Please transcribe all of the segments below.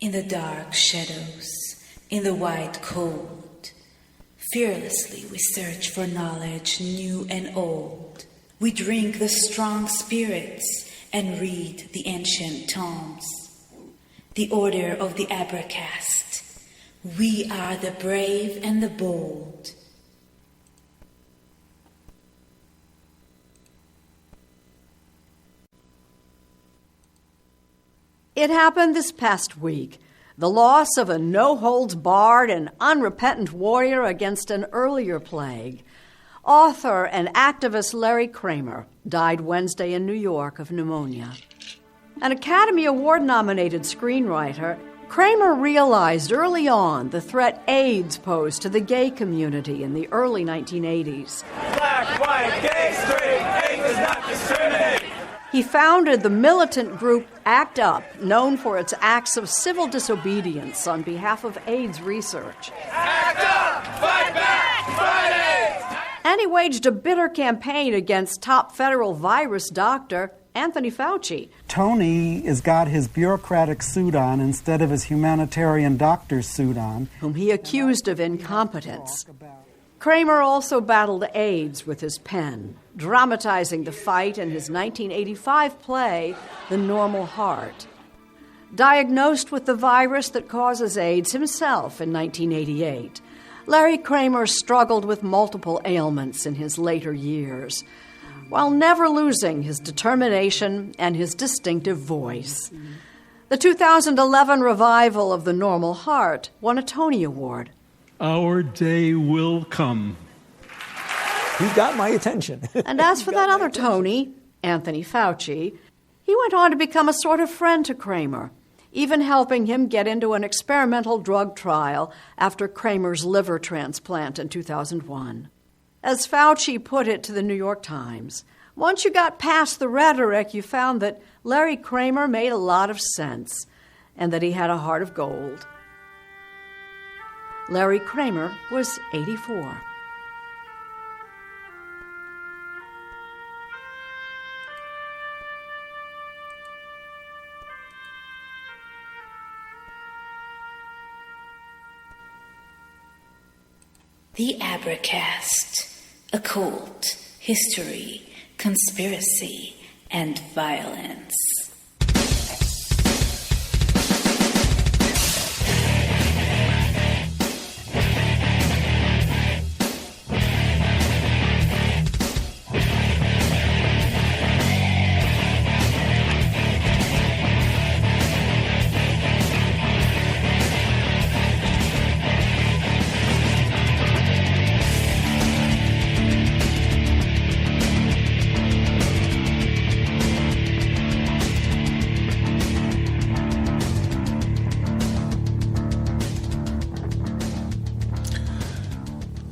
In the dark shadows, in the white cold, fearlessly we search for knowledge new and old. We drink the strong spirits and read the ancient tomes. The order of the Abracast. We are the brave and the bold. It happened this past week. The loss of a no-holds-barred and unrepentant warrior against an earlier plague. Author and activist Larry Kramer died Wednesday in New York of pneumonia. An Academy Award-nominated screenwriter, Kramer realized early on the threat AIDS posed to the gay community in the early 1980s. Black, white, gay, straight, AIDS does not discriminate. He founded the militant group ACT UP, known for its acts of civil disobedience on behalf of AIDS research. Act up! Fight back! Fight AIDS! And he waged a bitter campaign against top federal virus doctor Anthony Fauci. Tony has got his bureaucratic suit on instead of his humanitarian doctor's suit on, Whom he accused of incompetence. Kramer also battled AIDS with his pen, dramatizing the fight in his 1985 play, The Normal Heart. Diagnosed with the virus that causes AIDS himself in 1988, Larry Kramer struggled with multiple ailments in his later years, while never losing his determination and his distinctive voice. The 2011 revival of The Normal Heart won a Tony Award. Our day will come. He got my attention. And as for that other Tony, Anthony Fauci, he went on to become a sort of friend to Kramer, even helping him get into an experimental drug trial after Kramer's liver transplant in 2001. As Fauci put it to the New York Times, once you got past the rhetoric, you found that Larry Kramer made a lot of sense and that he had a heart of gold. Larry Kramer was 84. The Abracast. Occult, history, conspiracy, and violence.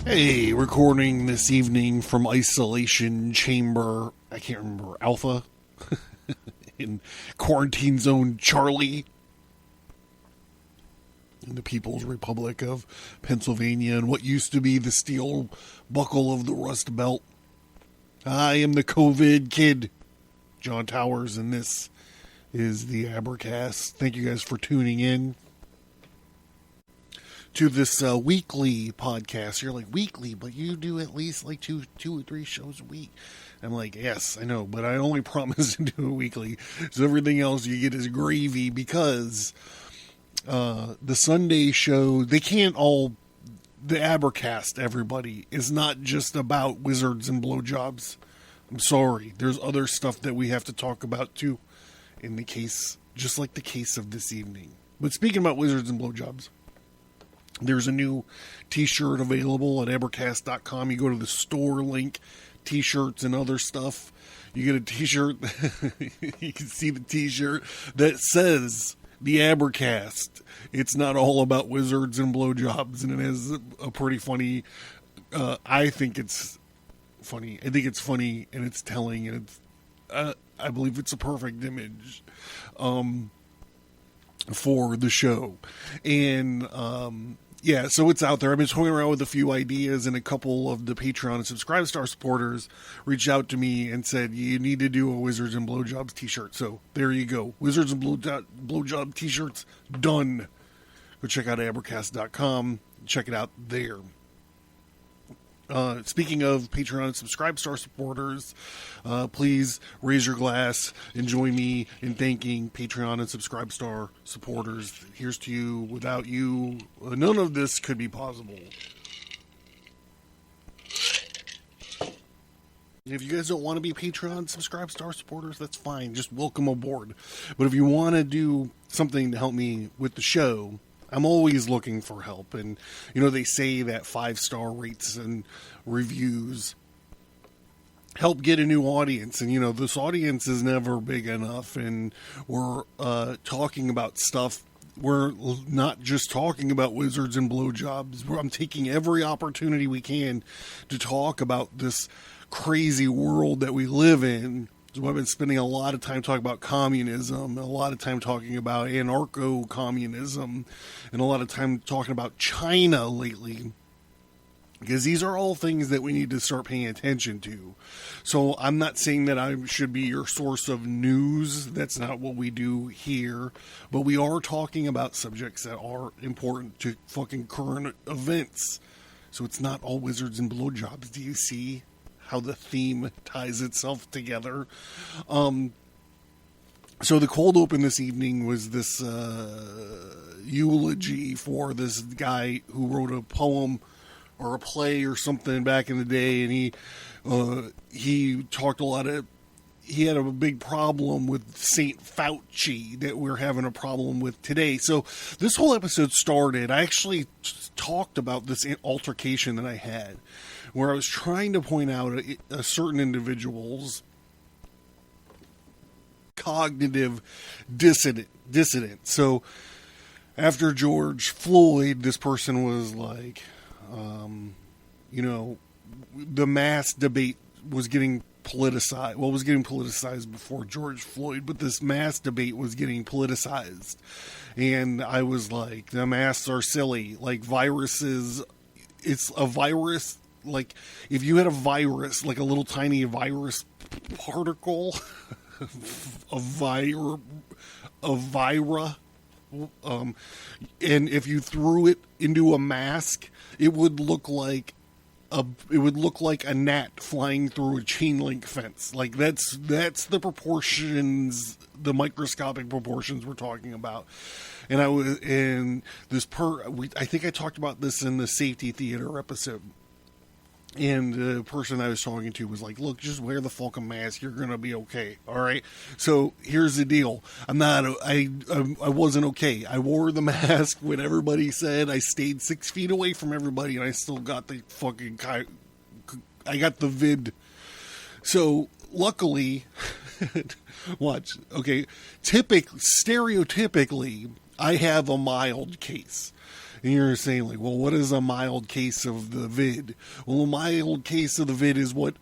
Hey, recording this evening from Isolation Chamber, I can't remember, Alpha, in Quarantine Zone Charlie, in the People's Republic of Pennsylvania, and what used to be the steel buckle of the Rust Belt. I am the COVID kid, John Towers, and this is the Abracast. Thank you guys for tuning in to this weekly podcast. You're like, weekly, but you do at least like two or three shows a week. I'm like, yes, I know, but I only promise to do it weekly. So everything else you get is gravy, because the Sunday show, they can't all, the Abracast, everybody, is not just about wizards and blowjobs. I'm sorry. There's other stuff that we have to talk about too, in the case, just like the case of this evening. But speaking about wizards and blowjobs, there's a new t-shirt available at Evercast.com. You go to the store link, t-shirts and other stuff. You get a t-shirt. You can see the t-shirt that says the Abracast. It's not all about wizards and blowjobs. And it has a pretty funny, I think it's funny. I think it's funny and it's telling. And it's, I believe it's a perfect image for the show. And yeah, so it's out there. I've been toying around with a few ideas, and a couple of the Patreon and Subscribe Star supporters reached out to me and said, you need to do a Wizards and Blowjobs t-shirt. So there you go. Wizards and Blowjob t-shirts done. Go check out Advertise.com. Check it out there. Speaking of Patreon and Subscribe Star supporters, please raise your glass and join me in thanking Patreon and Subscribe Star supporters. Here's to you. Without you, none of this could be possible. If you guys don't want to be Patreon Subscribe Star supporters, that's fine. Just welcome aboard. But if you want to do something to help me with the show, I'm always looking for help. And, you know, they say that 5-star rates and reviews help get a new audience. And, you know, this audience is never big enough. And we're talking about stuff. We're not just talking about wizards and blowjobs. I'm taking every opportunity we can to talk about this crazy world that we live in. So I've been spending a lot of time talking about communism, a lot of time talking about anarcho-communism, and a lot of time talking about China lately, because these are all things that we need to start paying attention to. So I'm not saying that I should be your source of news. That's not what we do here. But we are talking about subjects that are important to fucking current events. So it's not all wizards and blowjobs. Do you see how the theme ties itself together? So the cold open this evening was this eulogy for this guy who wrote a poem or a play or something back in the day, and he talked a lot of, he had a big problem with Saint Fauci that we're having a problem with today. So this whole episode started, I actually talked about this altercation that I had, where I was trying to point out a certain individual's cognitive dissident. So after George Floyd, this person was like, you know, the mass debate was getting politicized. Well, it was getting politicized before George Floyd, but this mass debate was getting politicized. And I was like, the masks are silly. Like, viruses, it's a virus. Like, if you had a virus, like a little tiny virus particle, a vira, and if you threw it into a mask, it would look like a gnat flying through a chain link fence. Like, that's the proportions, the microscopic proportions we're talking about. And I think I talked about this in the safety theater episode. And the person I was talking to was like, look, just wear the fucking mask. You're going to be okay. All right. So here's the deal. I wasn't okay. I wore the mask when everybody said. I stayed 6 feet away from everybody, and I still got the fucking, I got the vid. So luckily, watch. Okay. Stereotypically, I have a mild case. And you're saying, like, well, what is a mild case of the vid? Well, a mild case of the vid is what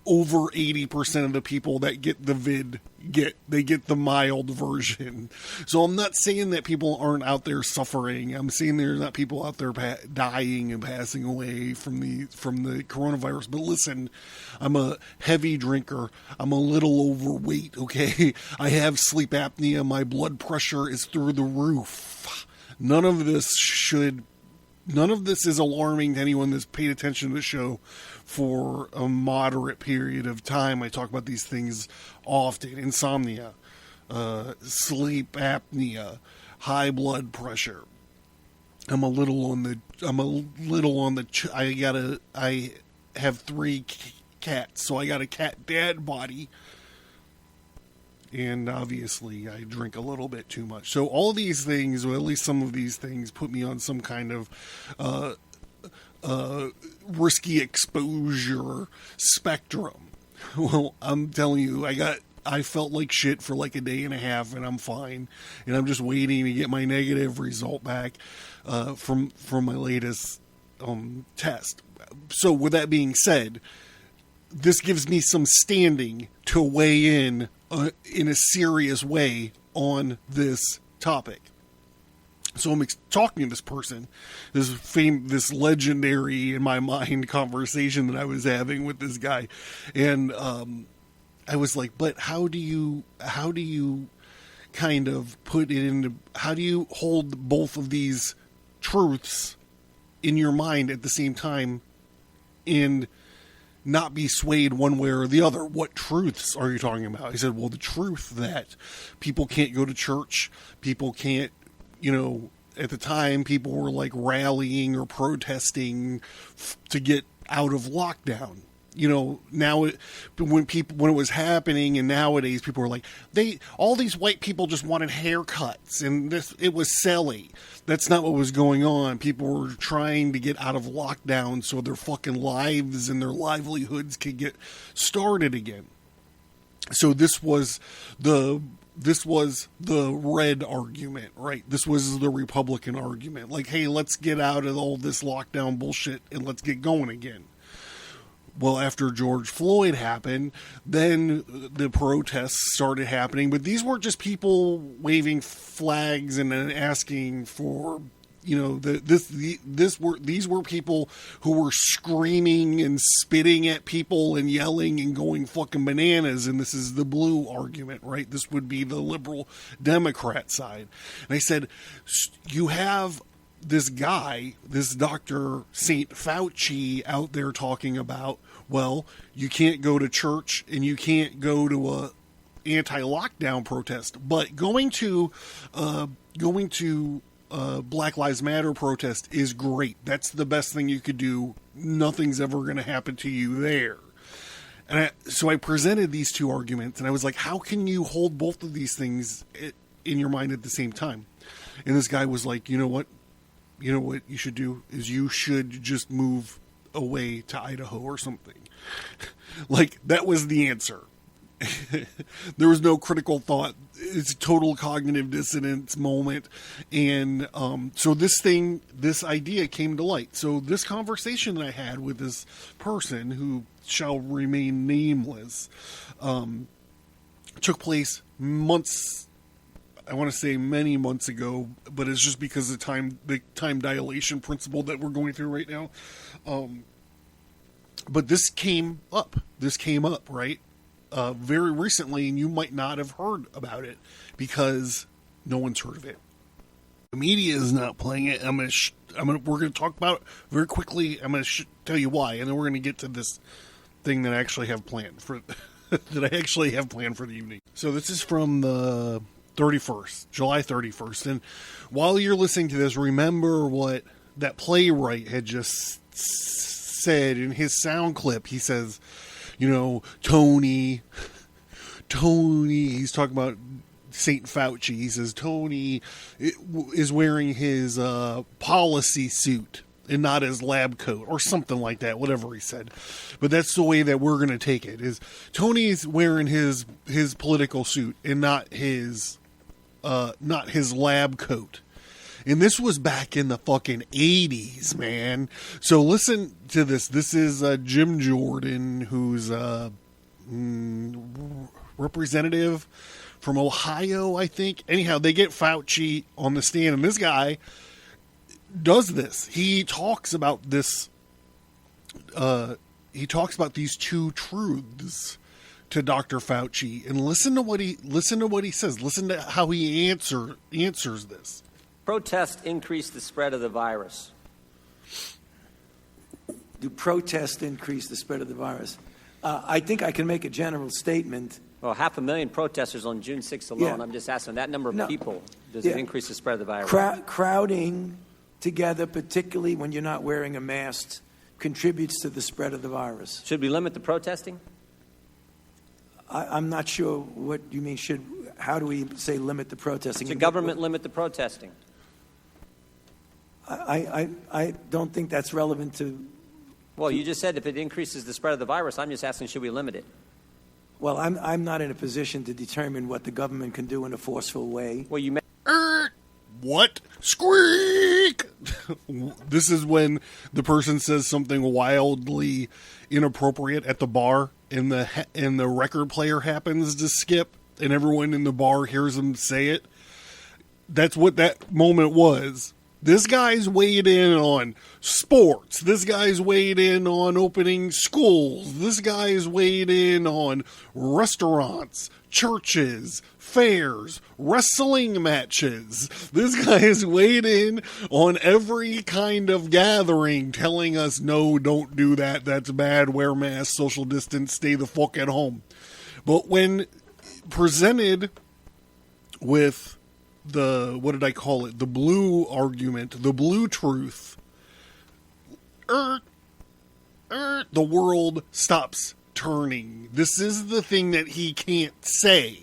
over 80% of the people that get the vid get. They get the mild version. So I'm not saying that people aren't out there suffering. I'm saying there's not people out there dying and passing away from the coronavirus. But listen, I'm a heavy drinker. I'm a little overweight, okay? I have sleep apnea. My blood pressure is through the roof. None of this is alarming to anyone that's paid attention to the show for a moderate period of time. I talk about these things often. Insomnia, sleep apnea, high blood pressure. I have 3 cats, so I got a cat dad body. And obviously, I drink a little bit too much. So all these things, or at least some of these things, put me on some kind of risky exposure spectrum. Well, I'm telling you, I felt like shit for like a day and a half, and I'm fine. And I'm just waiting to get my negative result back from my latest test. So with that being said, this gives me some standing to weigh in a serious way on this topic. So I'm talking to this person, this legendary in my mind conversation that I was having with this guy, and I was like, but how do you kind of put it into, how do you hold both of these truths in your mind at the same time and not be swayed one way or the other? What truths are you talking about? He said, well, the truth that people can't go to church, people can't, at the time people were like rallying or protesting to get out of lockdown. Now when it was happening, and nowadays people were like, all these white people just wanted haircuts, and it was silly. That's not what was going on. People were trying to get out of lockdown so their fucking lives and their livelihoods could get started again. So this was the red argument, right? This was the Republican argument. Like, hey, let's get out of all this lockdown bullshit and let's get going again. Well, after George Floyd happened, then the protests started happening. But these weren't just people waving flags and asking for, these were people who were screaming and spitting at people and yelling and going fucking bananas. And this is the blue argument, right? This would be the liberal Democrat side. And I said, you have this guy, this Dr. Saint Fauci out there talking about, well, you can't go to church and you can't go to a anti-lockdown protest, but going to Black Lives Matter protest is great. That's the best thing you could do. Nothing's ever going to happen to you there. And so I presented these two arguments, and I was like, how can you hold both of these things in your mind at the same time? And this guy was like, you know what you should do is you should just move away to Idaho or something. Like, that was the answer. There was no critical thought. It's a total cognitive dissonance moment. And so this idea came to light. So this conversation that I had with this person who shall remain nameless took place months, I want to say many months ago, but it's just because of the time dilation principle that we're going through right now. But this came up, right? Very recently, and you might not have heard about it because no one's heard of it. The media is not playing it. We're going to talk about it very quickly. I'm going to tell you why, and then we're going to get to this thing that I actually have planned for the evening. So this is from the 31st, July 31st. And while you're listening to this, remember what that playwright had just said in his sound clip. He says, Tony, he's talking about Saint Fauci. He says, Tony is wearing his policy suit and not his lab coat or something like that, whatever he said. But that's the way that we're going to take it, is Tony's wearing his political suit and not his lab coat. And this was back in the fucking 80s, man. So listen to this. This is Jim Jordan, who's representative from Ohio, I think. Anyhow, they get Fauci on the stand, and this guy does this. He talks about this. He talks about these two truths to Dr. Fauci, and listen to what he says. Listen to how he answers this. Protests increase the spread of the virus. Do protests increase the spread of the virus? I think I can make a general statement. Well, 500,000 protesters on June 6th alone. Yeah. I'm just asking, that number of people, does it increase the spread of the virus? Crowding together, particularly when you're not wearing a mask, contributes to the spread of the virus. Should we limit the protesting? I'm not sure what you mean. How do we say limit the protesting? Should government limit the protesting? I don't think that's relevant to... Well, you just said if it increases the spread of the virus. I'm just asking, should we limit it? Well, I'm not in a position to determine what the government can do in a forceful way. Well, you... What? Squeak! This is when the person says something wildly inappropriate at the bar, and the record player happens to skip, and everyone in the bar hears them say it. that's what that moment was. This guy's weighed in on sports. This guy's weighed in on opening schools. This guy's weighed in on restaurants, churches, fairs, wrestling matches. This guy is weighed in on every kind of gathering, telling us, no, don't do that. That's bad. Wear masks, social distance, stay the fuck at home. But when presented with the, what did I call it? The blue argument, the blue truth, the world stops turning. This is the thing that he can't say.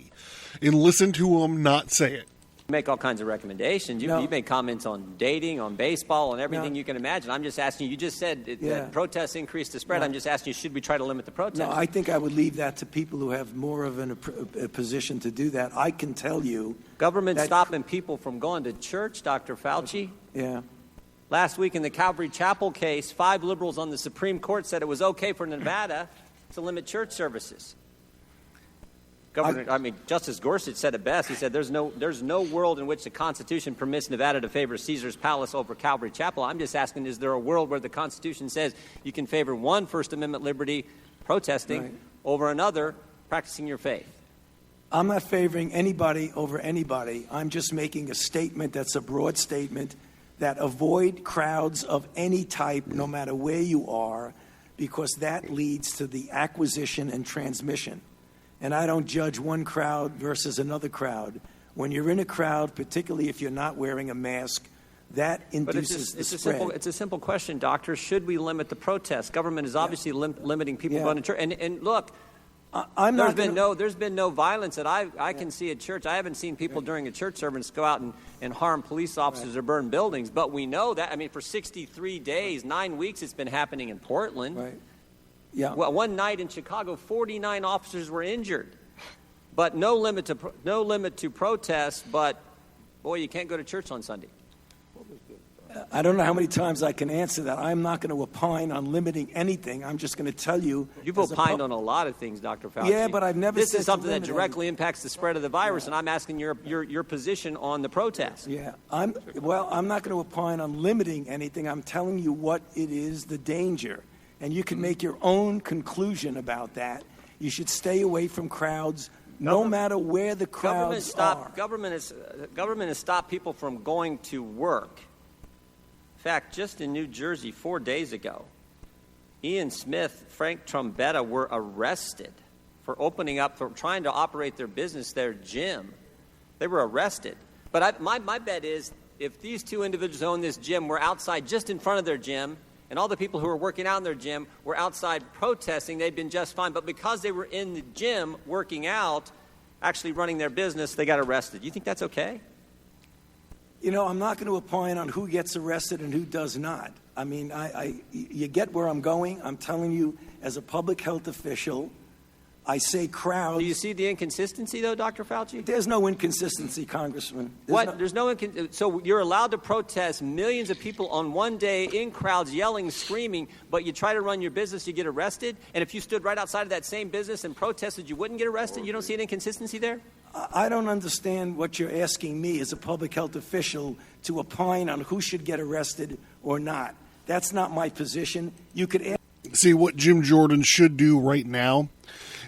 And listen to him not say it. You make all kinds of recommendations. You make comments on dating, on baseball, on everything you can imagine. I'm just asking you just said that protests increase the spread. I'm just asking you, should we try to limit the protests? No, I think I would leave that to people who have more of a position to do that. I can tell you. Government stopping people from going to church, Dr. Fauci? Yeah. Last week in the Calvary Chapel case, 5 liberals on the Supreme Court said it was okay for Nevada to limit church services. Justice Gorsuch said it best. He said, there's no world in which the Constitution permits Nevada to favor Caesar's Palace over Calvary Chapel. I'm just asking, is there a world where the Constitution says you can favor one First Amendment liberty, protesting, over another, practicing your faith? I'm not favoring anybody over anybody. I'm just making a statement that's a broad statement that avoid crowds of any type, no matter where you are, because that leads to the acquisition and transmission. And I don't judge one crowd versus another crowd. When you're in a crowd, particularly if you're not wearing a mask, that induces the spread. It's a simple question, Doctor. Should we limit the protests? Government is obviously limiting people going to church. And look, there's been no violence that I can see at church. I haven't seen people during a church service go out and harm police officers or burn buildings. But we know that, for 63 days, 9 weeks, it's been happening in Portland. Right. Yeah. Well, one night in Chicago, 49 officers were injured, but no limit to protests. But boy, you can't go to church on Sunday. I don't know how many times I can answer that. I'm not going to opine on limiting anything. I'm just going to tell you. You've opined on a lot of things, Dr. Fauci. Yeah, but I've never. This is something that directly impacts the spread of the virus, and I'm asking your position on the protest. Yeah, I'm not going to opine on limiting anything. I'm telling you what it is, the danger. And you can make your own conclusion about that. You should stay away from crowds, no matter where the crowds are. Government has stopped people from going to work. In fact, just in New Jersey 4 days ago, Ian Smith, Frank Trombetta were arrested for trying to operate their business, their gym. They were arrested. But my bet is if these two individuals who own this gym were outside just in front of their gym, and all the people who were working out in their gym were outside protesting, they'd been just fine. But because they were in the gym working out, actually running their business, they got arrested. You think that's okay? I'm not going to opine on who gets arrested and who does not. You get where I'm going. I'm telling you, as a public health official, I say crowds. Do you see the inconsistency, though, Dr. Fauci? There's no inconsistency, Congressman. So you're allowed to protest millions of people on one day in crowds yelling, screaming, but you try to run your business, you get arrested? And if you stood right outside of that same business and protested, you wouldn't get arrested? You don't see an inconsistency there? I don't understand what you're asking me as a public health official to opine on who should get arrested or not. That's not my position. You could ask. See, what Jim Jordan should do right now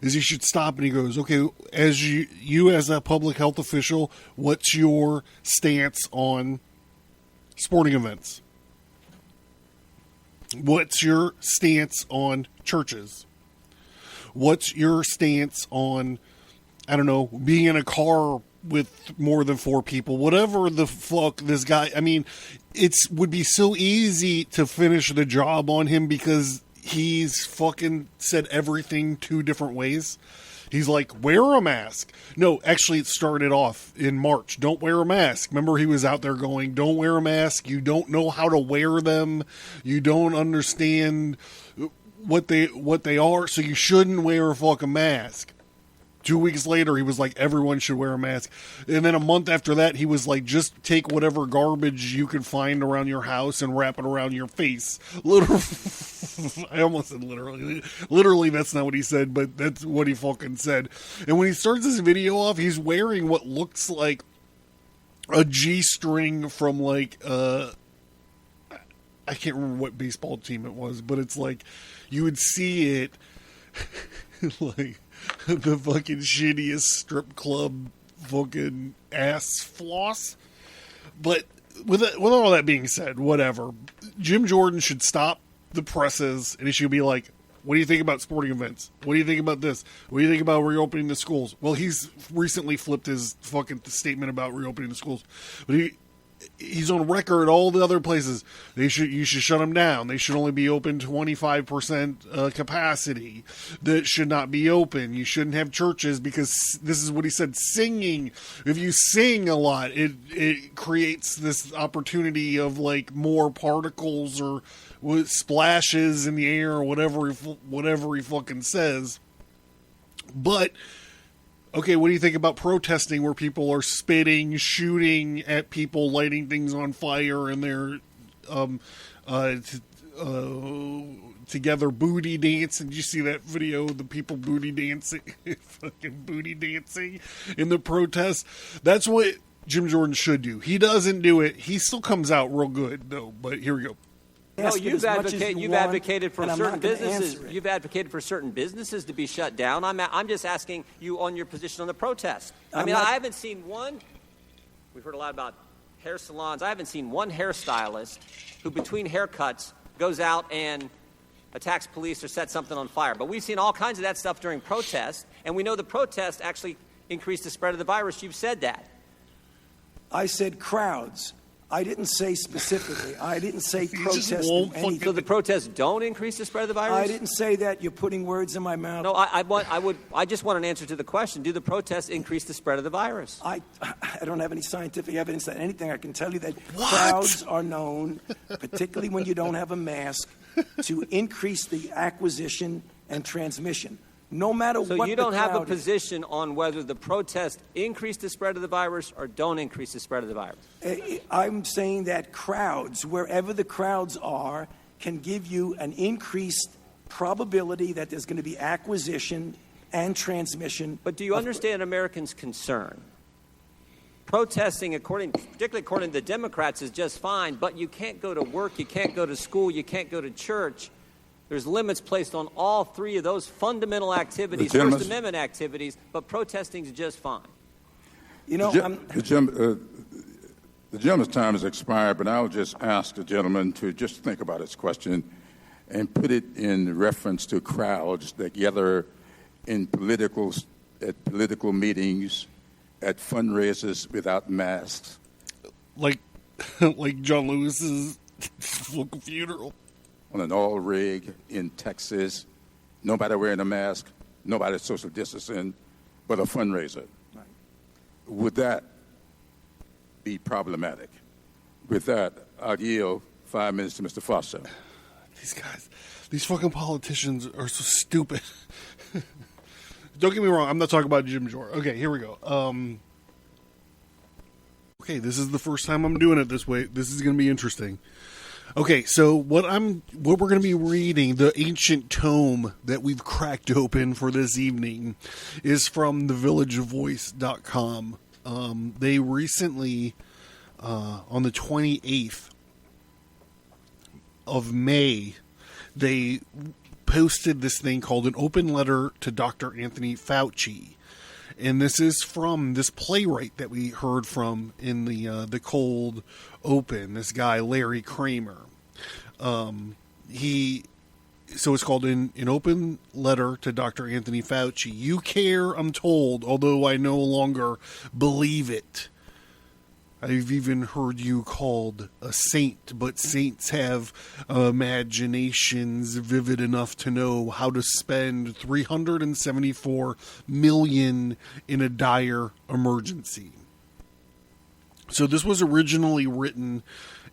is he should stop and he goes, okay, as you as a public health official, what's your stance on sporting events? What's your stance on churches? What's your stance on, being in a car with more than 4 people? Whatever the fuck this guy, it would be so easy to finish the job on him because he's fucking said everything 2 different ways. He's like, wear a mask. No, actually, it started off in March. Don't wear a mask. Remember, he was out there going, don't wear a mask. You don't know how to wear them. You don't understand what they are, so you shouldn't wear a fucking mask. 2 weeks later, he was like, everyone should wear a mask. And then a month after that, he was like, just take whatever garbage you can find around your house and wrap it around your face. Literally, I almost said literally. Literally, that's not what he said, but that's what he fucking said. And when he starts this video off, he's wearing what looks like a G-string from like I can't remember what baseball team it was, but it's like you would see it like the fucking shittiest strip club fucking ass floss. But with all that being said, whatever. Jim Jordan should stop the presses, and he should be like, what do you think about sporting events? What do you think about this? What do you think about reopening the schools? Well, he's recently flipped his fucking statement about reopening the schools. But he's on record all the other places. You should shut them down. They should only be open 25% capacity. That should not be open. You shouldn't have churches because this is what he said, singing. If you sing a lot, it creates this opportunity of like more particles or splashes in the air or whatever he fucking says. But okay, what do you think about protesting where people are spitting, shooting at people, lighting things on fire, and they're together booty dancing? Did you see that video of the people booty dancing? Fucking booty dancing in the protest? That's what Jim Jordan should do. He doesn't do it. He still comes out real good, though. But here we go. No, you've advocated for certain businesses. You've advocated for certain businesses to be shut down. I'm just asking you on your position on the protest. I haven't seen one. We've heard a lot about hair salons. I haven't seen one hairstylist who, between haircuts, goes out and attacks police or sets something on fire. But we've seen all kinds of that stuff during protests, and we know the protests actually increased the spread of the virus. You've said that. I said crowds. I didn't say specifically. I didn't say protests do anything. So the protests don't increase the spread of the virus? I didn't say that. You're putting words in my mouth. No, I just want an answer to the question. Do the protests increase the spread of the virus? I don't have any scientific evidence that anything. I can tell you that crowds are known, particularly when you don't have a mask, to increase the acquisition and transmission. No matter what the crowd is. So you don't have a position on whether the protests increase the spread of the virus or don't increase the spread of the virus? I'm saying that crowds, wherever the crowds are, can give you an increased probability that there's going to be acquisition and transmission. But do you understand Americans' concern? Protesting, particularly according to the Democrats, is just fine, but you can't go to work, you can't go to school, you can't go to church. There's limits placed on all three of those fundamental activities, First Amendment activities, but protesting is just fine. You know, the gentleman's time has expired, but I'll just ask the gentleman to just think about his question and put it in reference to crowds that gather at political meetings, at fundraisers without masks. Like John Lewis's local funeral. On an oil rig in Texas, nobody wearing a mask, nobody social distancing, but a fundraiser. Right. Would that be problematic? With that, I'll yield 5 minutes to Mr. Fauci. These guys, these fucking politicians are so stupid. Don't get me wrong, I'm not talking about Jim Jordan. Okay, here we go. Okay, this is the first time I'm doing it this way. This is going to be interesting. Okay, so what we're going to be reading, the ancient tome that we've cracked open for this evening, is from thevillagevoice.com. They recently, on the 28th of May, they posted this thing called an open letter to Dr. Anthony Fauci. And this is from this playwright that we heard from in the cold open, this guy Larry Kramer. So it's called an open letter to Dr. Anthony Fauci. You care, I'm told, although I no longer believe it. I've even heard you called a saint, but saints have imaginations vivid enough to know how to spend $374 million in a dire emergency. So this was originally written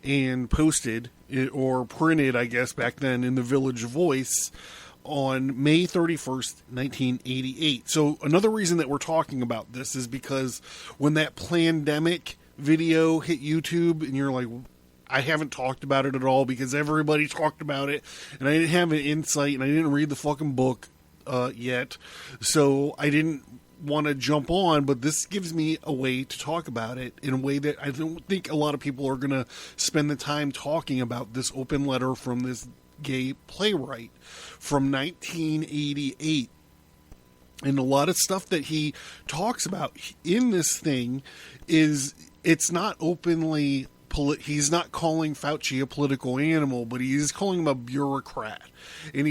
and posted, or printed, I guess, back then in the Village Voice on May 31st, 1988. So another reason that we're talking about this is because when that pandemic video hit YouTube and you're like, I haven't talked about it at all because everybody talked about it and I didn't have an insight and I didn't read the fucking book yet, so I didn't want to jump on, but this gives me a way to talk about it in a way that I don't think a lot of people are going to spend the time talking about this open letter from this gay playwright from 1988. And a lot of stuff that he talks about in this thing is, it's not openly, he's not calling Fauci a political animal, but he's calling him a bureaucrat. And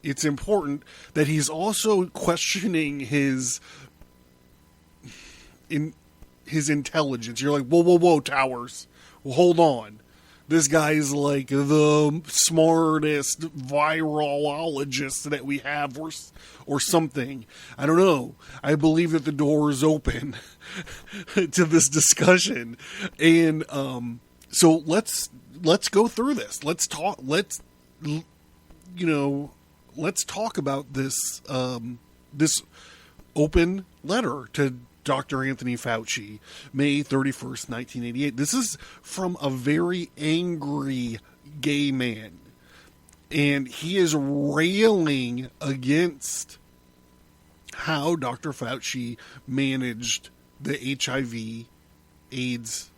it's important that he's also questioning his intelligence. You're like, whoa, Towers. Well, hold on. This guy's like the smartest virologist that we have, or something. I don't know. I believe that the door is open to this discussion. And so let's go through this. Let's talk about this this open letter to Dr. Anthony Fauci, May 31st, 1988. This is from a very angry gay man, and he is railing against how Dr. Fauci managed the HIV AIDS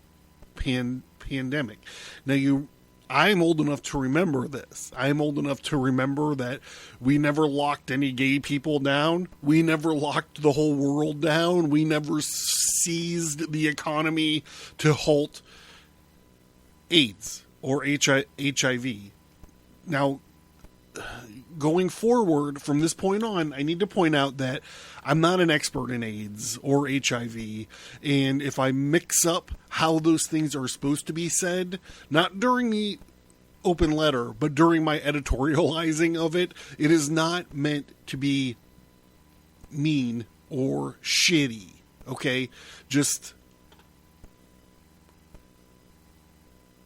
pandemic. Now, I'm old enough to remember this. I'm old enough to remember that we never locked any gay people down. We never locked the whole world down. We never seized the economy to halt AIDS or HIV. Now, going forward from this point on, I need to point out that I'm not an expert in AIDS or HIV, and if I mix up how those things are supposed to be said, not during the open letter, but during my editorializing of it, it is not meant to be mean or shitty, okay? Just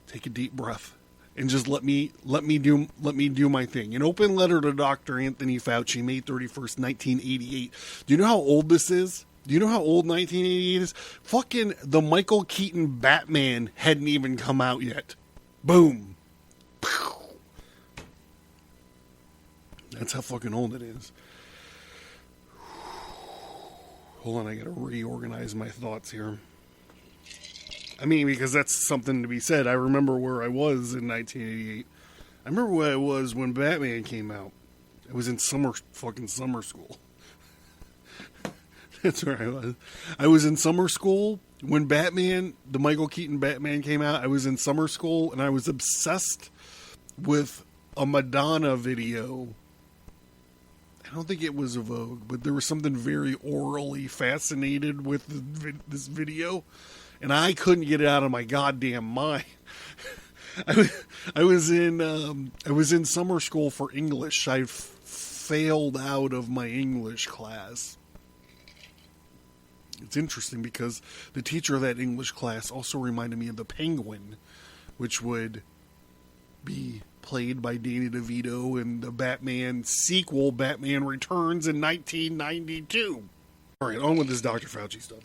take a deep breath. And just let me do my thing. An open letter to Dr. Anthony Fauci, May 31st, 1988. Do you know how old this is? Do you know how old 1988 is? Fucking the Michael Keaton Batman hadn't even come out yet. Boom. That's how fucking old it is. Hold on, I gotta reorganize my thoughts here. I mean, because that's something to be said. I remember where I was in 1988. I remember where I was when Batman came out. I was in summer school. That's where I was. I was in summer school when the Michael Keaton Batman came out. I was in summer school, and I was obsessed with a Madonna video. I don't think it was a Vogue, but there was something very orally fascinated with this video. And I couldn't get it out of my goddamn mind. I was in summer school for English. I failed out of my English class. It's interesting because the teacher of that English class also reminded me of the Penguin, which would be played by Danny DeVito in the Batman sequel, Batman Returns, in 1992. All right, on with this Dr. Fauci stuff.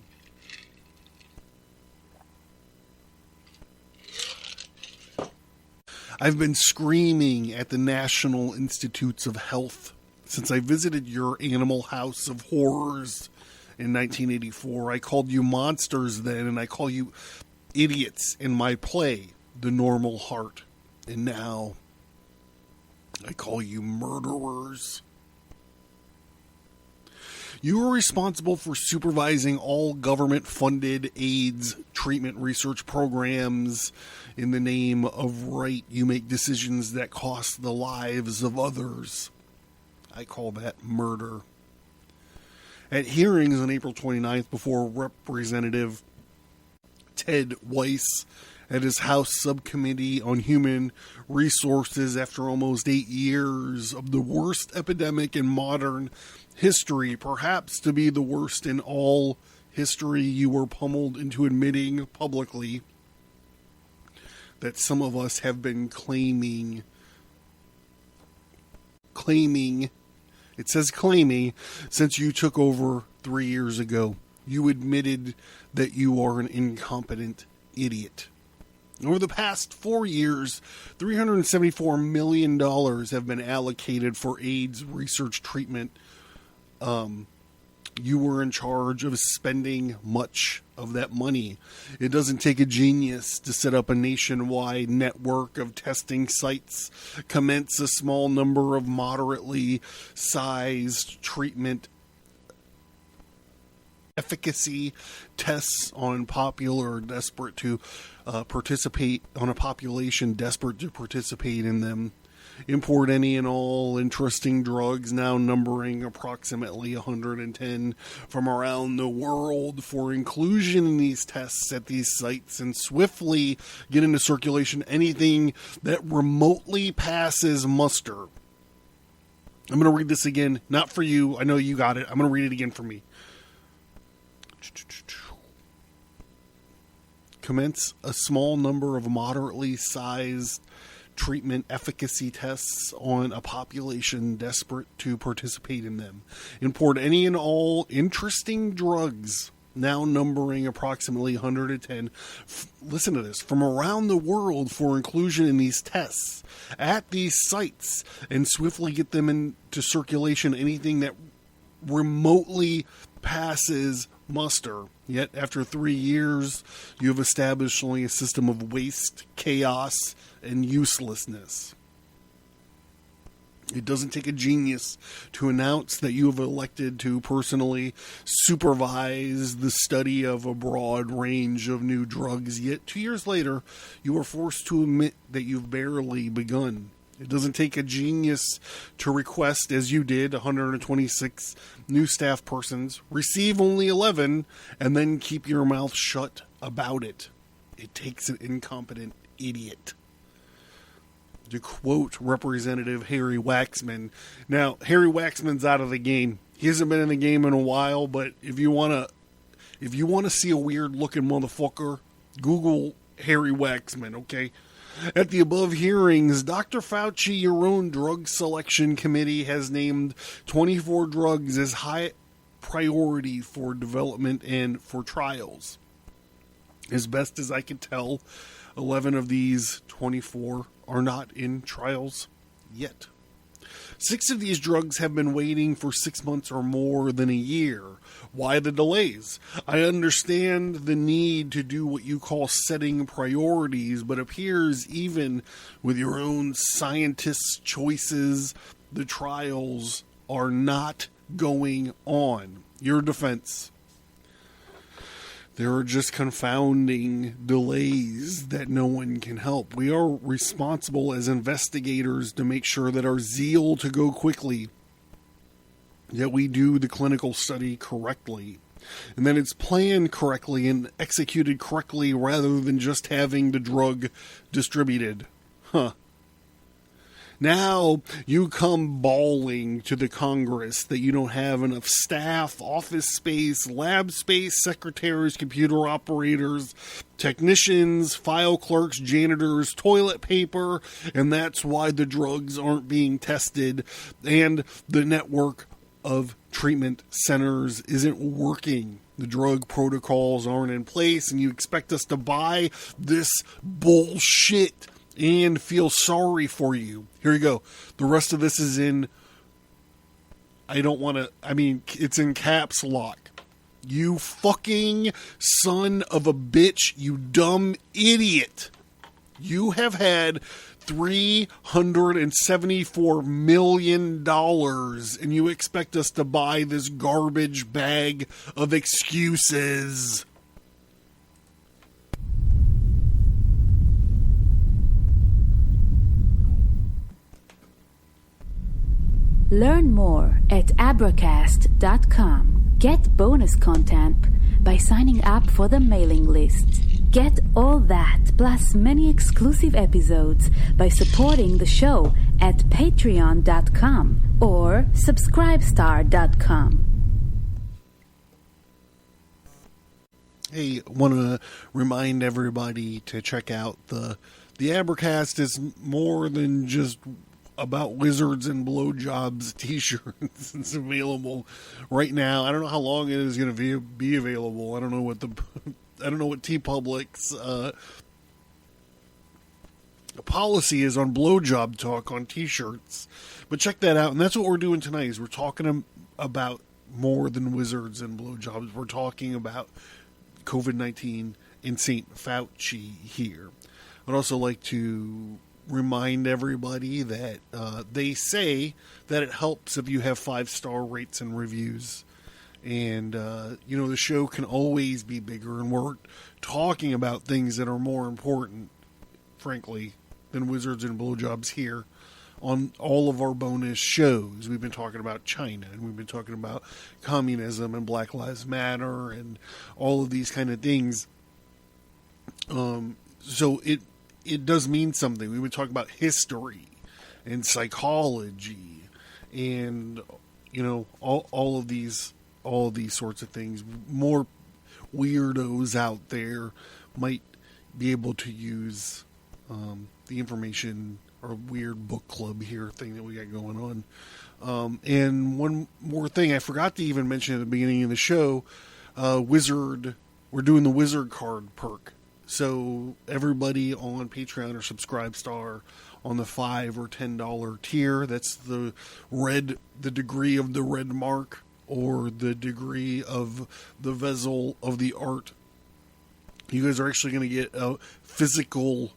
I've been screaming at the National Institutes of Health since I visited your animal house of horrors in 1984. I called you monsters then, and I call you idiots in my play, The Normal Heart. And now I call you murderers. You are responsible for supervising all government-funded AIDS treatment research programs. In the name of right, you make decisions that cost the lives of others. I call that murder. At hearings on April 29th before Representative Ted Weiss at his House Subcommittee on Human Resources, after almost 8 years of the worst epidemic in modern history, perhaps to be the worst in all history, you were pummeled into admitting publicly that some of us have been claiming, it says claiming, since you took over 3 years ago. You admitted that you are an incompetent idiot. Over the past 4 years, $374 million have been allocated for AIDS research treatment you were in charge of spending much of that money. It doesn't take a genius to set up a nationwide network of testing sites, commence a small number of moderately sized treatment efficacy tests on population desperate to participate in them. Import any and all interesting drugs, now numbering approximately 110 from around the world, for inclusion in these tests at these sites, and swiftly get into circulation anything that remotely passes muster. I'm going to read this again, not for you. I know you got it. I'm going to read it again for me. Commence a small number of moderately sized treatment efficacy tests on a population desperate to participate in them. Import any and all interesting drugs, now numbering approximately 110, listen to this, from around the world for inclusion in these tests at these sites, and swiftly get them into circulation anything that remotely passes muster. Yet after 3 years, you have established only a system of waste, chaos, and uselessness. It doesn't take a genius to announce that you have elected to personally supervise the study of a broad range of new drugs, yet 2 years later, you are forced to admit that you've barely begun. It doesn't take a genius to request, as you did, 126 new staff persons, receive only 11, and then keep your mouth shut about it. It takes an incompetent idiot. To quote Representative Harry Waxman. Now, Harry Waxman's out of the game. He hasn't been in the game in a while, but if you want to see a weird looking motherfucker, Google Harry Waxman, okay? At the above hearings, Dr. Fauci, your own drug selection committee, has named 24 drugs as high priority for development and for trials. As best as I can tell, 11 of these 24 are not in trials yet. 6 of these drugs have been waiting for 6 months or more than a year. Why the delays? I understand the need to do what you call setting priorities, but appears even with your own scientists' choices, the trials are not going on. Your defense. There are just confounding delays that no one can help. We are responsible as investigators to make sure that our zeal to go quickly, that we do the clinical study correctly, and that it's planned correctly and executed correctly rather than just having the drug distributed. Now you come bawling to the Congress that you don't have enough staff, office space, lab space, secretaries, computer operators, technicians, file clerks, janitors, toilet paper, and that's why the drugs aren't being tested and the network of treatment centers isn't working. The drug protocols aren't in place, and you expect us to buy this bullshit and feel sorry for you. Here you go. The rest of this is in, it's in caps lock. You fucking son of a bitch, you dumb idiot. You have had $374 million, and you expect us to buy this garbage bag of excuses. Learn more at abracast.com. Get bonus content by signing up for the mailing list. Get all that, plus many exclusive episodes by supporting the show at patreon.com or subscribestar.com. Hey, want to remind everybody to check out the Abracast is more than just about wizards and blowjobs t-shirts. It's available right now. I don't know how long it is going to be available. I don't know what TeePublic's policy is on blowjob talk on t-shirts, but check that out. And that's what we're doing tonight. Is we're talking about more than wizards and blowjobs. We're talking about COVID-19 and Saint Fauci here. I'd also like to remind everybody that they say that it helps if you have 5-star rates and reviews. And, the show can always be bigger, and we're talking about things that are more important, frankly, than wizards and blowjobs here on all of our bonus shows. We've been talking about China, and we've been talking about communism and Black Lives Matter and all of these kind of things. So it does mean something. We've been talking about history and psychology and, all of these sorts of things. More weirdos out there might be able to use the information, or weird book club here thing that we got going on. And one more thing I forgot to even mention at the beginning of the show, we're doing the Wizard card perk. So everybody on Patreon or Subscribestar on the $5 or $10 tier, that's the degree of the red mark, or the degree of the vessel of the art. You guys are actually going to get a physical,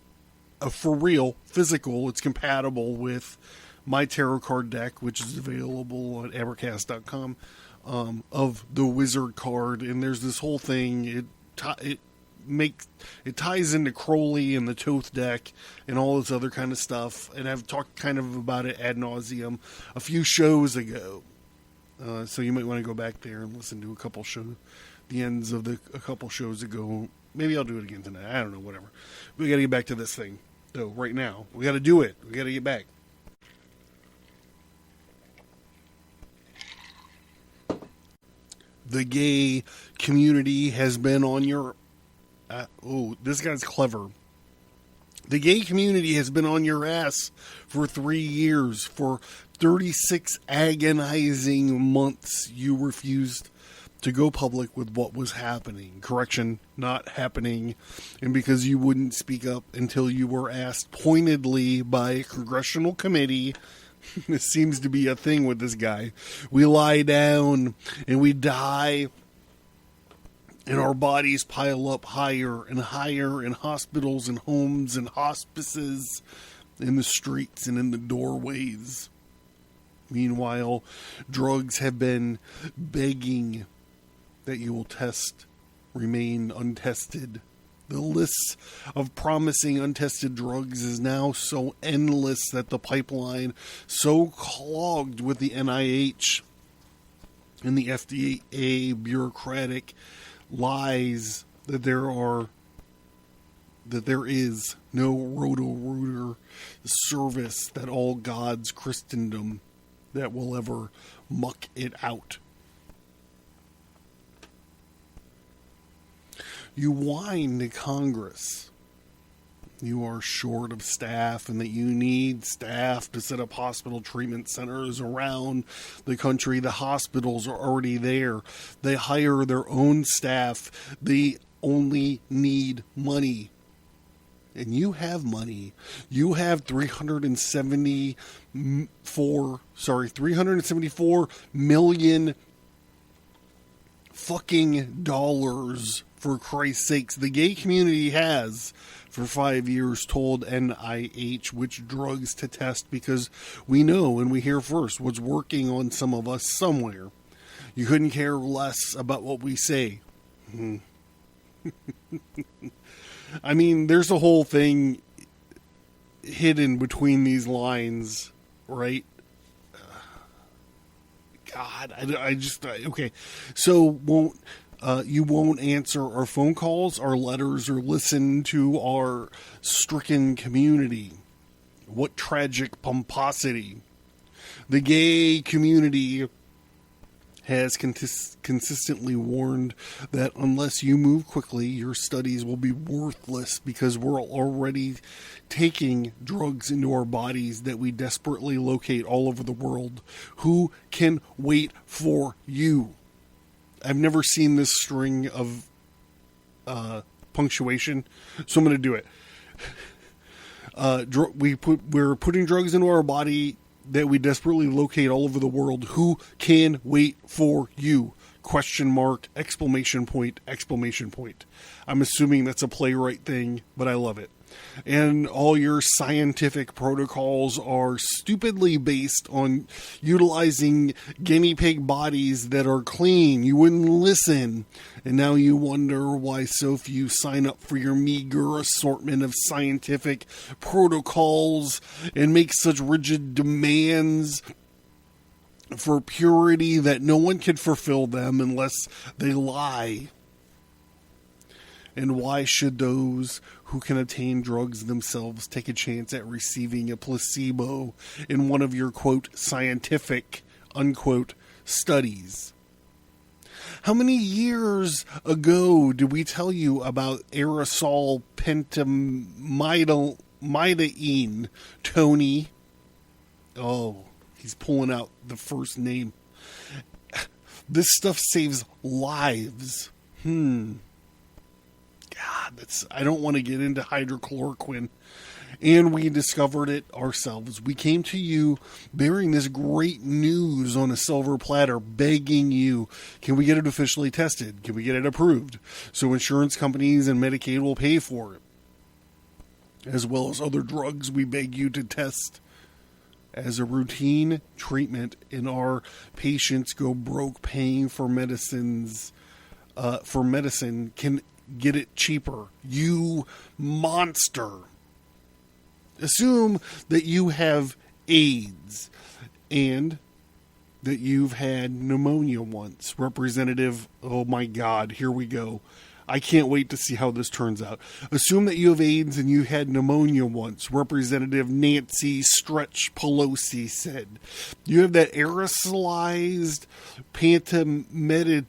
for real physical. It's compatible with my tarot card deck, which is available on Advertise.com, of the Wizard card. And there's this whole thing. It ties into Crowley and the Toth deck and all this other kind of stuff. And I've talked kind of about it ad nauseum a few shows ago. So you might want to go back there and listen to the ends of a couple shows ago. Maybe I'll do it again tonight. I don't know, whatever. We got to get back to this thing, though, right now. We got to do it. We got to get back. The gay community has been on your... this guy's clever. The gay community has been on your ass for 3 years. For 36 agonizing months, you refused to go public with what was happening. Correction, not happening. And because you wouldn't speak up until you were asked pointedly by a congressional committee. This seems to be a thing with this guy. We lie down and we die, and our bodies pile up higher and higher in hospitals and homes and hospices, in the streets and in the doorways. Meanwhile, drugs have been begging that you will remain untested. The list of promising untested drugs is now so endless that the pipeline so clogged with the NIH and the FDA bureaucratic lies that there is no Roto-Rooter service that all God's Christendom that will ever muck it out. You whine to Congress. You are short of staff and that you need staff to set up hospital treatment centers around the country. The hospitals are already there. They hire their own staff. They only need money. And you have money. You have $374 million fucking dollars, for Christ's sakes. The gay community has, for 5 years, told NIH which drugs to test, because we know and we hear first what's working on some of us somewhere. You couldn't care less about what we say. I mean, there's a whole thing hidden between these lines, right? God, okay. So you won't answer our phone calls, our letters, or listen to our stricken community. What tragic pomposity. The gay community has consistently warned that unless you move quickly, your studies will be worthless, because we're already taking drugs into our bodies that we desperately locate all over the world. Who can wait for you? I've never seen this string of punctuation, so I'm going to do it. We're putting drugs into our body that we desperately locate all over the world. Who can wait for you? Question mark, exclamation point, exclamation point. I'm assuming that's a playwright thing, but I love it. And all your scientific protocols are stupidly based on utilizing guinea pig bodies that are clean. You wouldn't listen. And now you wonder why so few sign up for your meager assortment of scientific protocols and make such rigid demands for purity that no one can fulfill them unless they lie. And why should those who can obtain drugs themselves take a chance at receiving a placebo in one of your, quote, scientific, unquote, studies? How many years ago did we tell you about aerosol pentamidine, Tony? Oh, he's pulling out the first name. This stuff saves lives. God, I don't want to get into hydrochloroquine. And we discovered it ourselves. We came to you bearing this great news on a silver platter, begging you, can we get it officially tested? Can we get it approved? So insurance companies and Medicaid will pay for it. As well as other drugs we beg you to test as a routine treatment, and our patients go broke paying for medicines. For medicine can get it cheaper. You monster. Assume that you have AIDS and that you've had pneumonia once. Representative, oh my God, here we go. I can't wait to see how this turns out. Assume that you have AIDS and you had pneumonia once. Representative Nancy Stretch Pelosi said. You have that aerosolized pentamidine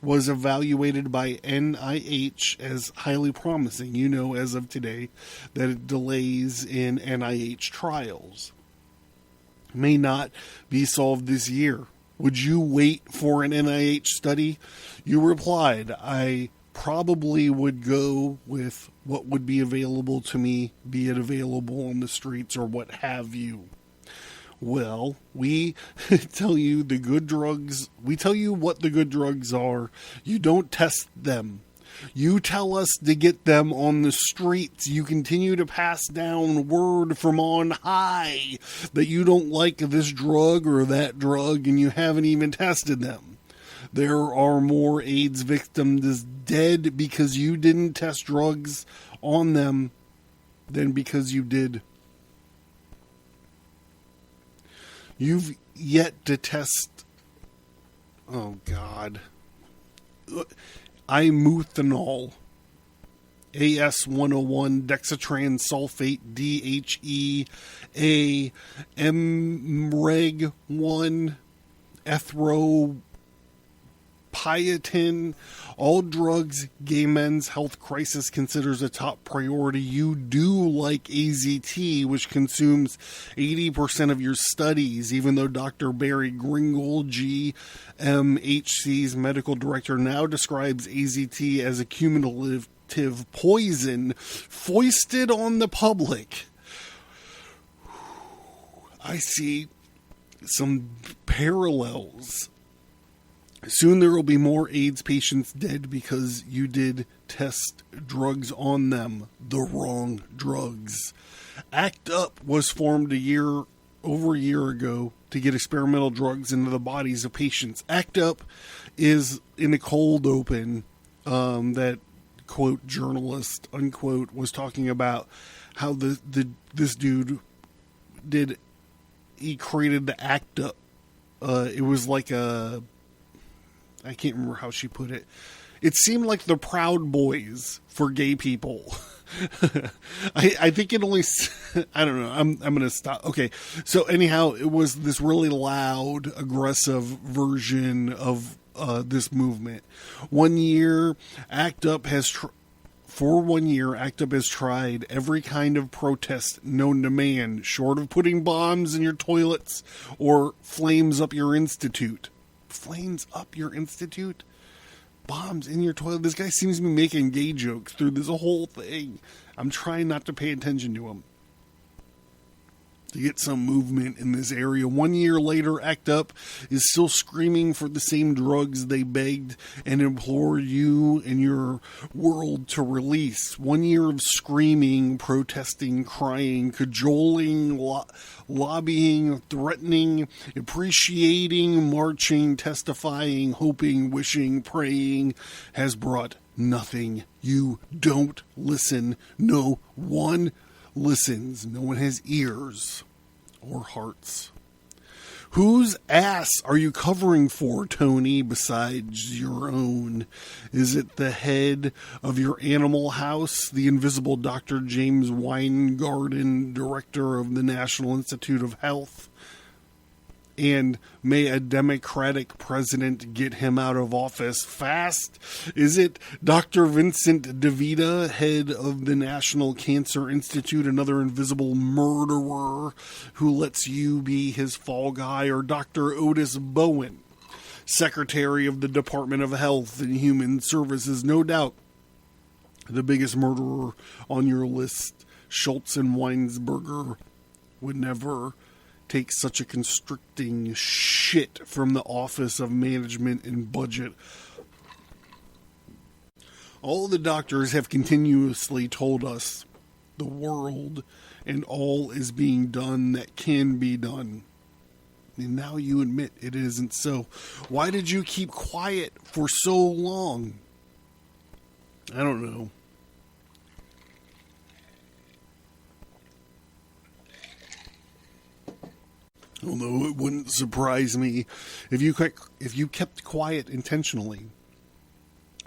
was evaluated by NIH as highly promising. You know, as of today, that it delays in NIH trials may not be solved this year. Would you wait for an NIH study? You replied, I probably would go with what would be available to me, be it available on the streets or what have you. Well, we tell you the good drugs. We tell you what the good drugs are. You don't test them. You tell us to get them on the streets. You continue to pass down word from on high that you don't like this drug or that drug, and you haven't even tested them. There are more AIDS victims dead because you didn't test drugs on them than because you did. You've yet to test, oh God, imuthanol, AS101, dexatran sulfate, DHEA, MREG1, ethropyton, all drugs gay men's health crisis considers a top priority. You do like AZT, which consumes 80% of your studies, even though Dr. Barry Gringle, GMHC's medical director, now describes AZT as a cumulative poison foisted on the public. I see some parallels. Soon there will be more AIDS patients dead because you did test drugs on them, the wrong drugs. ACT UP was formed over a year ago to get experimental drugs into the bodies of patients. ACT UP is in a cold open that, quote, journalist, unquote, was talking about how this dude he created the ACT UP. It was like I can't remember how she put it. It seemed like the Proud Boys for gay people. I think it only, I don't know. I'm going to stop. Okay. So anyhow, it was this really loud, aggressive version of this movement. 1 year, ACT UP has tried every kind of protest known to man, short of putting bombs in your toilets or flames up your institute. Flames up your institute? Bombs in your toilet? This guy seems to be making gay jokes through this whole thing. I'm trying not to pay attention to him. to get some movement in this area. 1 year later, ACT UP is still screaming for the same drugs they begged and implored you and your world to release. 1 year of screaming, protesting, crying, cajoling, lobbying, threatening, appreciating, marching, testifying, hoping, wishing, praying has brought nothing. You don't listen. No one listens. No one has ears or hearts. Whose ass are you covering for, Tony, besides your own? Is it the head of your animal house, the invisible Dr. James Weingarten, director of the National Institute of Health? And may a Democratic president get him out of office fast? Is it Dr. Vincent DeVita, head of the National Cancer Institute, another invisible murderer who lets you be his fall guy? Or Dr. Otis Bowen, secretary of the Department of Health and Human Services, no doubt the biggest murderer on your list? Schultz and Weinsberger would never take such a constricting shit from the Office of Management and Budget. All the doctors have continuously told us the world and all is being done that can be done. And now you admit it isn't so. Why did you keep quiet for so long? I don't know. Although it wouldn't surprise me if you kept quiet intentionally.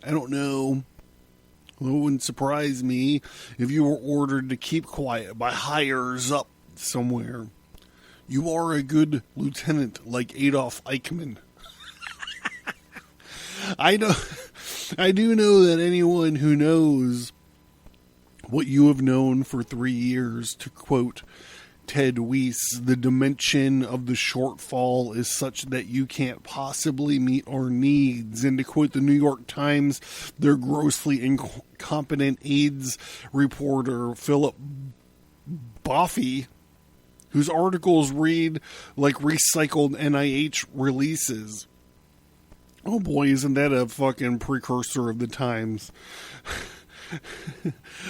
I don't know. Well, it wouldn't surprise me if you were ordered to keep quiet by higher up somewhere. You are a good lieutenant like Adolf Eichmann. I do know that anyone who knows what you have known for 3 years, to quote Ted Weiss, the dimension of the shortfall is such that you can't possibly meet our needs. And to quote the New York Times, their grossly incompetent AIDS reporter, Philip Boffey, whose articles read like recycled NIH releases. Oh boy, isn't that a fucking precursor of the times.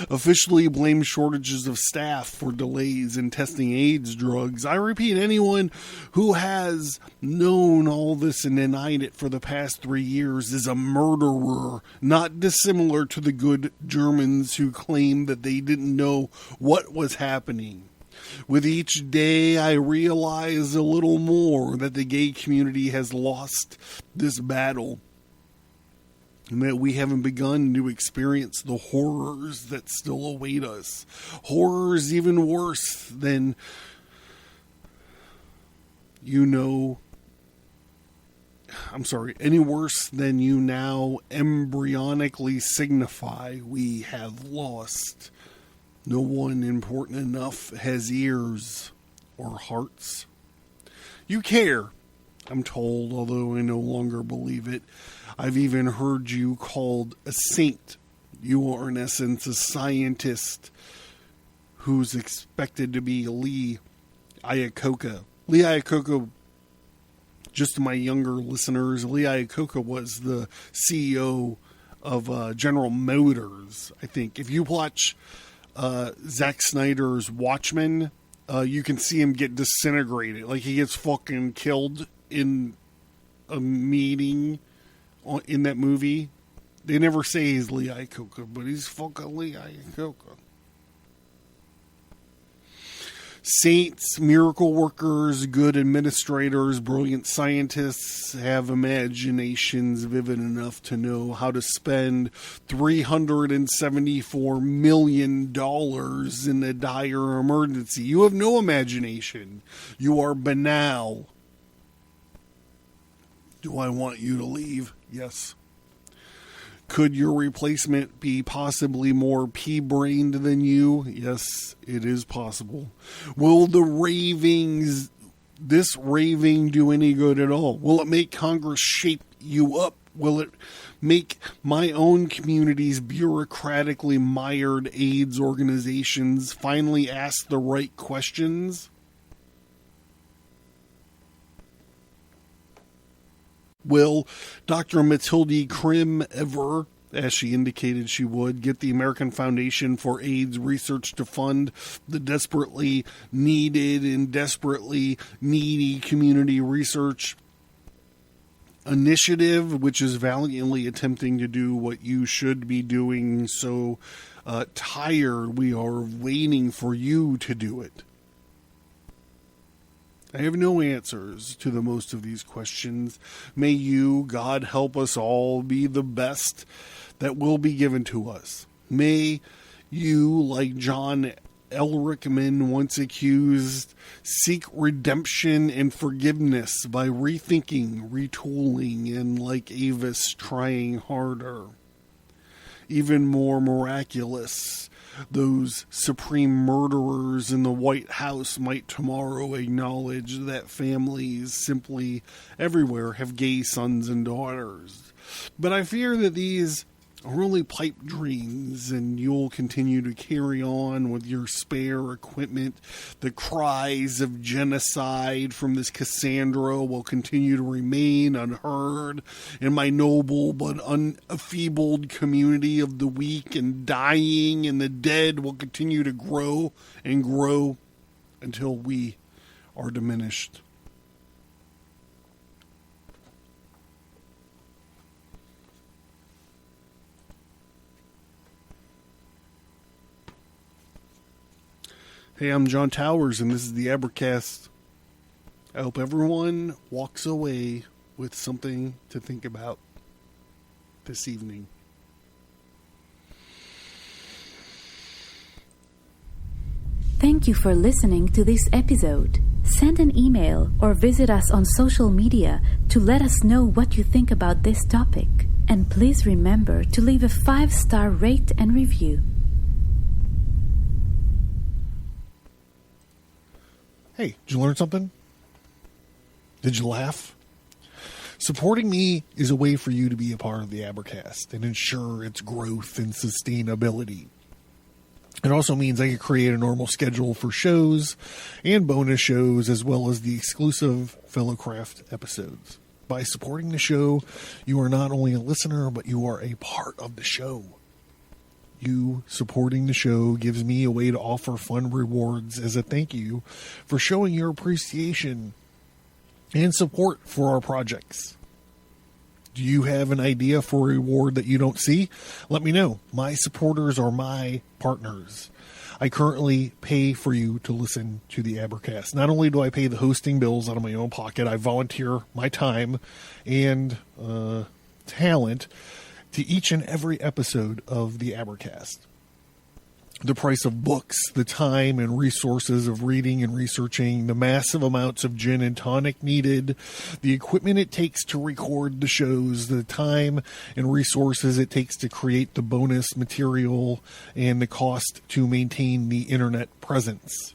Officially blamed shortages of staff for delays in testing AIDS drugs. I repeat, anyone who has known all this and denied it for the past 3 years is a murderer, not dissimilar to the good Germans who claimed that they didn't know what was happening. With each day, I realize a little more that the gay community has lost this battle, and that we haven't begun to experience the horrors that still await us. Horrors even worse than, any worse than you now embryonically signify we have lost. No one important enough has ears or hearts. You care, I'm told, although I no longer believe it. I've even heard you called a saint. You are, in essence, a scientist who's expected to be Lee Iacocca. Lee Iacocca, just to my younger listeners, Lee Iacocca was the CEO of General Motors, I think. If you watch Zack Snyder's Watchmen, you can see him get disintegrated. Like, he gets fucking killed in a meeting in that movie. They never say he's Lee Iacocca, but he's fucking Lee Iacocca. Saints, miracle workers, good administrators, brilliant scientists have imaginations vivid enough to know how to spend $374 million in a dire emergency. You have no imagination. You are banal. Do I want you to leave? Yes. Could your replacement be possibly more pea-brained than you? Yes, it is possible. Will this raving do any good at all? Will it make Congress shape you up? Will it make my own community's bureaucratically mired AIDS organizations finally ask the right questions? Will Dr. Matilde Krim ever, as she indicated she would, get the American Foundation for AIDS Research to fund the desperately needed and desperately needy community research initiative, which is valiantly attempting to do what you should be doing? So tired we are waiting for you to do it. I have no answers to the most of these questions. May you, God help us all, be the best that will be given to us. May you, like John Elrickman once accused, seek redemption and forgiveness by rethinking, retooling, and like Avis, trying harder. Even more miraculous, those supreme murderers in the White House might tomorrow acknowledge that families simply everywhere have gay sons and daughters. But I fear that these are only pipe dreams, and you'll continue to carry on with your spare equipment. The cries of genocide from this Cassandra will continue to remain unheard, and my noble but unafeebled community of the weak and dying and the dead will continue to grow and grow until we are diminished. Hey, I'm John Towers, and this is the Advertise. I hope everyone walks away with something to think about this evening. Thank you for listening to this episode. Send an email or visit us on social media to let us know what you think about this topic. And please remember to leave a 5-star rate and review. Hey, did you learn something? Did you laugh? Supporting me is a way for you to be a part of the Advertise and ensure its growth and sustainability. It also means I can create a normal schedule for shows and bonus shows, as well as the exclusive Fellowcraft episodes. By supporting the show, you are not only a listener, but you are a part of the show. You supporting the show gives me a way to offer fun rewards as a thank you for showing your appreciation and support for our projects. Do you have an idea for a reward that you don't see? Let me know. My supporters are my partners. I currently pay for you to listen to the Advertise. Not only do I pay the hosting bills out of my own pocket, I volunteer my time and talent to each and every episode of the Advertise. The price of books, the time and resources of reading and researching, the massive amounts of gin and tonic needed, the equipment it takes to record the shows, the time and resources it takes to create the bonus material, and the cost to maintain the internet presence.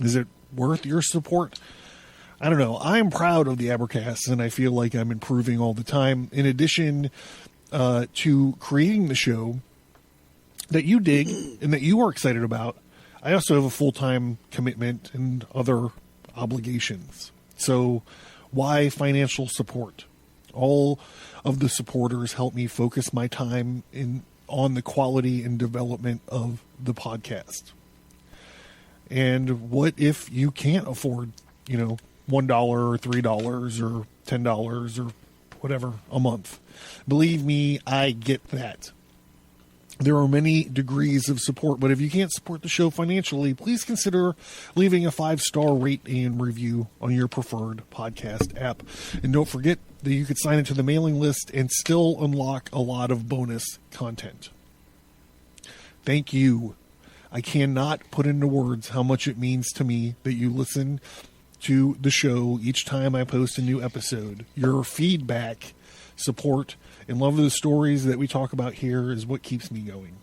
Is it worth your support? I don't know. I'm proud of the Advertise, and I feel like I'm improving all the time. In addition to creating the show that you dig and that you are excited about, I also have a full-time commitment and other obligations. So why financial support? All of the supporters help me focus my time on the quality and development of the podcast. And what if you can't afford, $1 or $3 or $10 or whatever a month? Believe me, I get that. There are many degrees of support, but if you can't support the show financially, please consider leaving a 5-star rate and review on your preferred podcast app. And don't forget that you could sign into the mailing list and still unlock a lot of bonus content. Thank you. I cannot put into words how much it means to me that you listen to the show each time I post a new episode. Your feedback, support, and love of the stories that we talk about here is what keeps me going.